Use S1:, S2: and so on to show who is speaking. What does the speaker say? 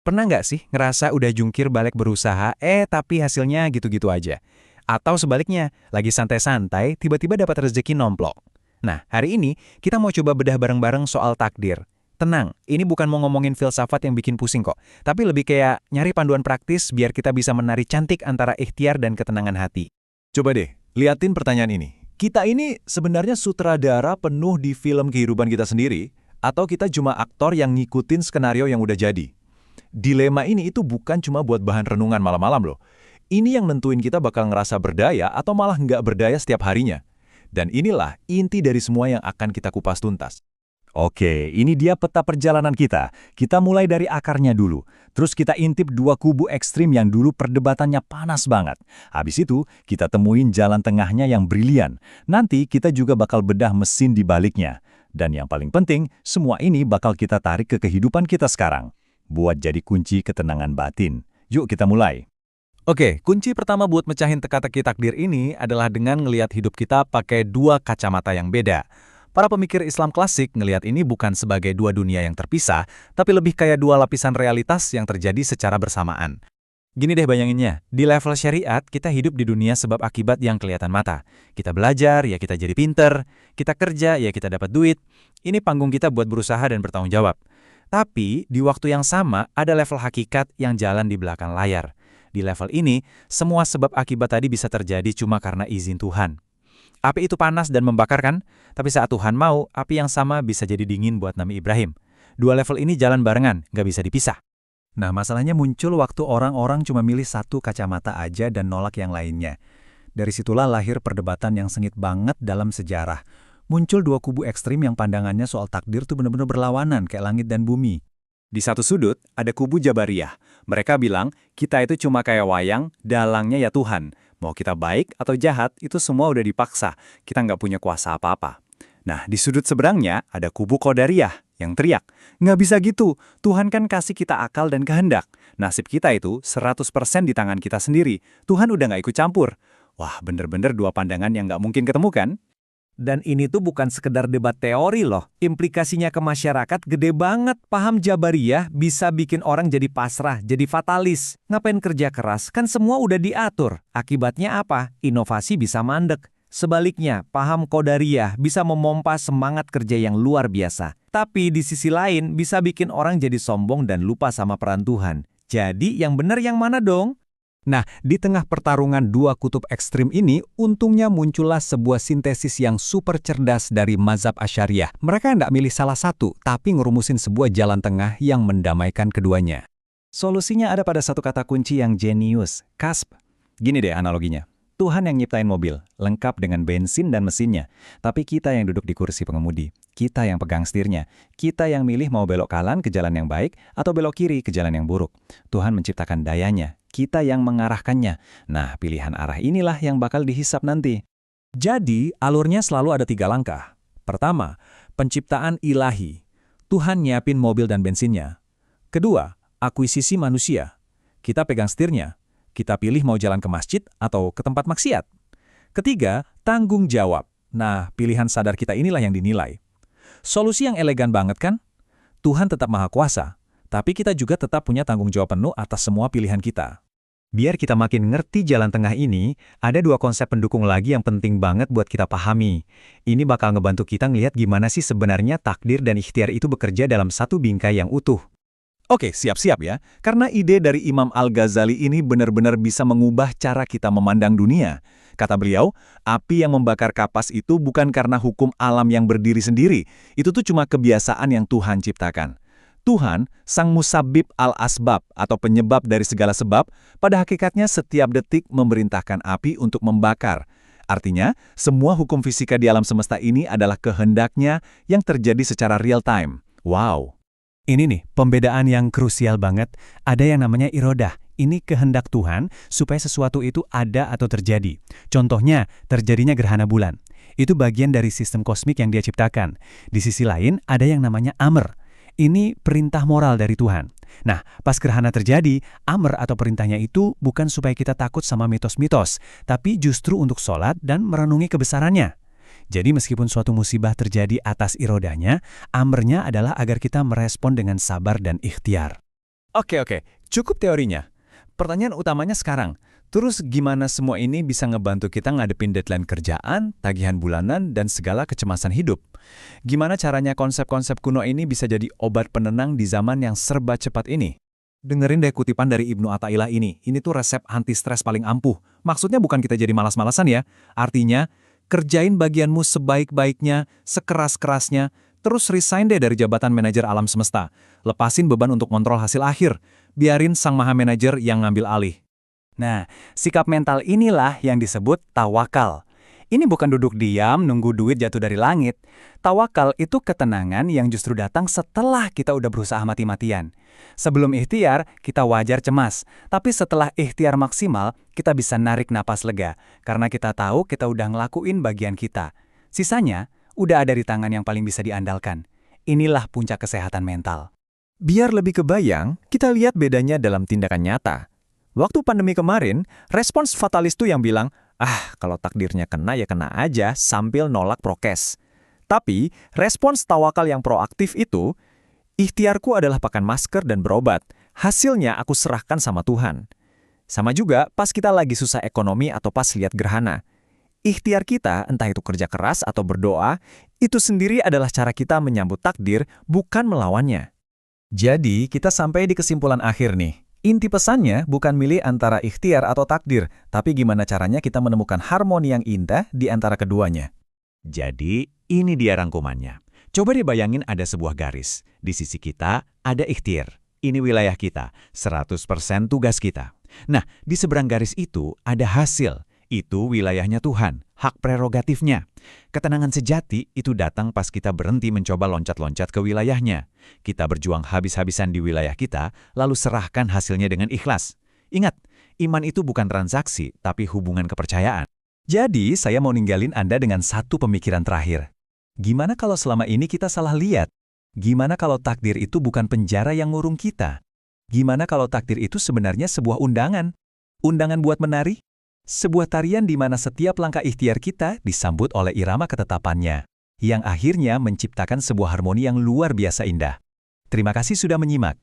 S1: Pernah nggak sih ngerasa udah jungkir balik berusaha, tapi hasilnya gitu-gitu aja? Atau sebaliknya, lagi santai-santai, tiba-tiba dapat rezeki nomplok. Nah, hari ini kita mau coba bedah bareng-bareng soal takdir. Tenang, ini bukan mau ngomongin filsafat yang bikin pusing kok, tapi lebih kayak nyari panduan praktis biar kita bisa menari cantik antara ikhtiar dan ketenangan hati.
S2: Coba deh, liatin pertanyaan ini. Kita ini sebenarnya sutradara penuh di film kehidupan kita sendiri, atau kita cuma aktor yang ngikutin skenario yang udah jadi? Dilema ini itu bukan cuma buat bahan renungan malam-malam loh. Ini yang nentuin kita bakal ngerasa berdaya atau malah nggak berdaya setiap harinya. Dan inilah inti dari semua yang akan kita kupas tuntas. Oke, ini dia peta perjalanan kita. Kita mulai dari akarnya dulu. Terus kita intip dua kubu ekstrim yang dulu perdebatannya panas banget. Habis itu, kita temuin jalan tengahnya yang brilian. Nanti kita juga bakal bedah mesin di baliknya. Dan yang paling penting, semua ini bakal kita tarik ke kehidupan kita sekarang. Buat jadi kunci ketenangan batin. Yuk kita mulai.
S1: Oke, kunci pertama buat mecahin teka-teki takdir ini adalah dengan ngelihat hidup kita pakai dua kacamata yang beda. Para pemikir Islam klasik ngelihat ini bukan sebagai dua dunia yang terpisah, tapi lebih kayak dua lapisan realitas yang terjadi secara bersamaan. Gini deh bayanginnya, di level syariat kita hidup di dunia sebab akibat yang kelihatan mata. Kita belajar, ya kita jadi pinter. Kita kerja, ya kita dapat duit. Ini panggung kita buat berusaha dan bertanggung jawab. Tapi di waktu yang sama ada level hakikat yang jalan di belakang layar. Di level ini, semua sebab akibat tadi bisa terjadi cuma karena izin Tuhan. Api itu panas dan membakar kan? Tapi saat Tuhan mau, api yang sama bisa jadi dingin buat Nabi Ibrahim. Dua level ini jalan barengan, nggak bisa dipisah.
S2: Nah, masalahnya muncul waktu orang-orang cuma milih satu kacamata aja dan nolak yang lainnya. Dari situlah lahir perdebatan yang sengit banget dalam sejarah. Muncul dua kubu ekstrim yang pandangannya soal takdir tuh benar-benar berlawanan kayak langit dan bumi. Di satu sudut, ada kubu Jabariyah. Mereka bilang, kita itu cuma kayak wayang, dalangnya ya Tuhan. Mau kita baik atau jahat, itu semua udah dipaksa. Kita nggak punya kuasa apa-apa. Nah, di sudut seberangnya, ada kubu Qadariyah yang teriak, nggak bisa gitu, Tuhan kan kasih kita akal dan kehendak. Nasib kita itu 100% di tangan kita sendiri. Tuhan udah nggak ikut campur. Wah, bener-bener dua pandangan yang nggak mungkin ketemu kan?
S3: Dan ini tuh bukan sekedar debat teori loh. Implikasinya ke masyarakat gede banget. Paham Jabariyah bisa bikin orang jadi pasrah, jadi fatalis. Ngapain kerja keras? Kan semua udah diatur. Akibatnya apa? Inovasi bisa mandek. Sebaliknya, paham Qadariyah bisa memompa semangat kerja yang luar biasa. Tapi di sisi lain bisa bikin orang jadi sombong dan lupa sama peran Tuhan. Jadi yang benar yang mana dong?
S2: Nah, di tengah pertarungan dua kutub ekstrim ini, untungnya muncullah sebuah sintesis yang super cerdas dari mazhab Asy'ariyah. Mereka nggak milih salah satu, tapi ngerumusin sebuah jalan tengah yang mendamaikan keduanya. Solusinya ada pada satu kata kunci yang jenius, kasb. Gini deh analoginya. Tuhan yang nyiptain mobil, lengkap dengan bensin dan mesinnya. Tapi kita yang duduk di kursi pengemudi, kita yang pegang setirnya, kita yang milih mau belok kanan ke jalan yang baik atau belok kiri ke jalan yang buruk. Tuhan menciptakan dayanya, kita yang mengarahkannya. Nah, pilihan arah inilah yang bakal dihisap nanti. Jadi, alurnya selalu ada 3 langkah. Pertama, penciptaan ilahi. Tuhan nyiapin mobil dan bensinnya. Kedua, akuisisi manusia. Kita pegang setirnya. Kita pilih mau jalan ke masjid atau ke tempat maksiat. Ketiga, tanggung jawab. Nah, pilihan sadar kita inilah yang dinilai. Solusi yang elegan banget kan? Tuhan tetap maha kuasa, tapi kita juga tetap punya tanggung jawab penuh atas semua pilihan kita. Biar kita makin ngerti jalan tengah ini, ada 2 konsep pendukung lagi yang penting banget buat kita pahami. Ini bakal ngebantu kita ngelihat gimana sih sebenarnya takdir dan ikhtiar itu bekerja dalam satu bingkai yang utuh. Oke, siap-siap ya, karena ide dari Imam Al-Ghazali ini benar-benar bisa mengubah cara kita memandang dunia. Kata beliau, api yang membakar kapas itu bukan karena hukum alam yang berdiri sendiri, itu tuh cuma kebiasaan yang Tuhan ciptakan. Tuhan, sang musabbib al-asbab atau penyebab dari segala sebab, pada hakikatnya setiap detik memerintahkan api untuk membakar. Artinya, semua hukum fisika di alam semesta ini adalah kehendaknya yang terjadi secara real time. Wow! Ini nih, pembedaan yang krusial banget. Ada yang namanya irodah. Ini kehendak Tuhan supaya sesuatu itu ada atau terjadi. Contohnya, terjadinya gerhana bulan. Itu bagian dari sistem kosmik yang Dia ciptakan. Di sisi lain, ada yang namanya amr. Ini perintah moral dari Tuhan. Nah, pas gerhana terjadi, amr atau perintahnya itu bukan supaya kita takut sama mitos-mitos, tapi justru untuk sholat dan merenungi kebesarannya. Jadi meskipun suatu musibah terjadi atas irodahnya, amrnya adalah agar kita merespon dengan sabar dan ikhtiar. Oke, cukup teorinya. Pertanyaan utamanya sekarang, terus gimana semua ini bisa ngebantu kita ngadepin deadline kerjaan, tagihan bulanan, dan segala kecemasan hidup? Gimana caranya konsep-konsep kuno ini bisa jadi obat penenang di zaman yang serba cepat ini? Dengerin deh kutipan dari Ibnu Athaillah ini tuh resep anti-stres paling ampuh. Maksudnya bukan kita jadi malas-malasan ya. Artinya, kerjain bagianmu sebaik-baiknya, sekeras-kerasnya, terus resign deh dari jabatan manajer alam semesta. Lepasin beban untuk kontrol hasil akhir. Biarin sang maha manajer yang ngambil alih.
S1: Nah, sikap mental inilah yang disebut tawakal. Ini bukan duduk diam nunggu duit jatuh dari langit. Tawakal itu ketenangan yang justru datang setelah kita udah berusaha mati-matian. Sebelum ikhtiar, kita wajar cemas. Tapi setelah ikhtiar maksimal, kita bisa narik napas lega. Karena kita tahu kita udah ngelakuin bagian kita. Sisanya, udah ada di tangan yang paling bisa diandalkan. Inilah puncak kesehatan mental.
S3: Biar lebih kebayang, kita lihat bedanya dalam tindakan nyata. Waktu pandemi kemarin, respons fatalis tuh yang bilang, kalau takdirnya kena ya kena aja sambil nolak prokes. Tapi, respons tawakal yang proaktif itu, ikhtiarku adalah pakai masker dan berobat. Hasilnya aku serahkan sama Tuhan. Sama juga pas kita lagi susah ekonomi atau pas lihat gerhana. Ikhtiar kita, entah itu kerja keras atau berdoa, itu sendiri adalah cara kita menyambut takdir, bukan melawannya.
S1: Jadi, kita sampai di kesimpulan akhir nih. Inti pesannya bukan milih antara ikhtiar atau takdir, tapi gimana caranya kita menemukan harmoni yang indah di antara keduanya. Jadi, ini dia rangkumannya. Coba deh bayangin ada sebuah garis. Di sisi kita ada ikhtiar. Ini wilayah kita, 100% tugas kita. Nah, di seberang garis itu ada hasil. Itu wilayahnya Tuhan, hak prerogatifnya. Ketenangan sejati itu datang pas kita berhenti mencoba loncat-loncat ke wilayahnya. Kita berjuang habis-habisan di wilayah kita, lalu serahkan hasilnya dengan ikhlas. Ingat, iman itu bukan transaksi, tapi hubungan kepercayaan. Jadi, saya mau ninggalin Anda dengan satu pemikiran terakhir. Gimana kalau selama ini kita salah lihat? Gimana kalau takdir itu bukan penjara yang ngurung kita? Gimana kalau takdir itu sebenarnya sebuah undangan? Undangan buat menari? Sebuah tarian di mana setiap langkah ikhtiar kita disambut oleh irama ketetapannya, yang akhirnya menciptakan sebuah harmoni yang luar biasa indah. Terima kasih sudah menyimak.